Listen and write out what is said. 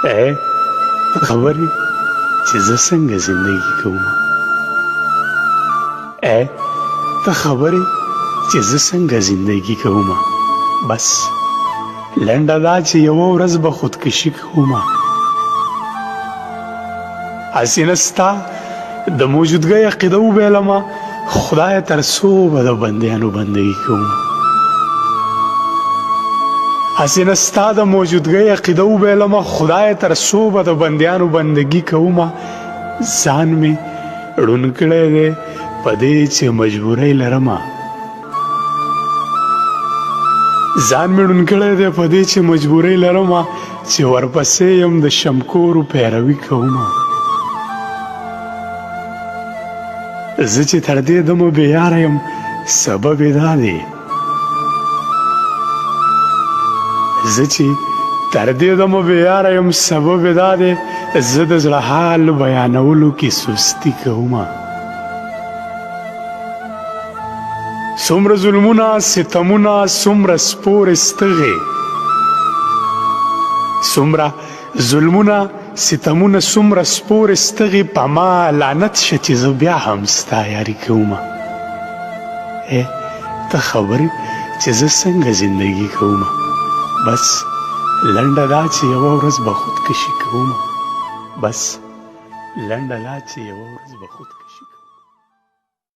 ته خبرې چې زه څنګه زندګي کوم ته خبرې چې زه څنګه زندګي کوم بس لنډه دا چې یوه ورځ به خودکشي کوم هسې نه ستا د موجودګۍ عقیده وبیلمه خدایه تر څو به د بندیانو بندګي کوم هسې نه ستا د موجودګۍ عقیده وبیلمه خدایه تر څو به د بندیانو بندګي کومه ځان مې ړوند کړی دی په دې چې مجبورۍ لرمه ځان مې ړوند کړی دی په دې چې مجبورۍ لرمه چې ورپسې یم د شمکورو پیروي کومه زه چې تر دې دمه بېیاره یم سبب یې دا دی زه چې تر دې دمه بېیاره یم سبب یې دا دی زه د زړه حال بیانولو کې سستي کومه څومره ظلمونه ستمونه څومره سپورې ستغې څومره ظلمونه ستمونه څومره سپورې ستغې په ما لعنت شه چې زه بیا هم ستا یاري کومه ته خبرې چې زه څنګه زندګي کومه بس لنډه دا چې یوه ورځ به خودکشي کومه بس لنډه دا چې یوه ورځ به خودکشي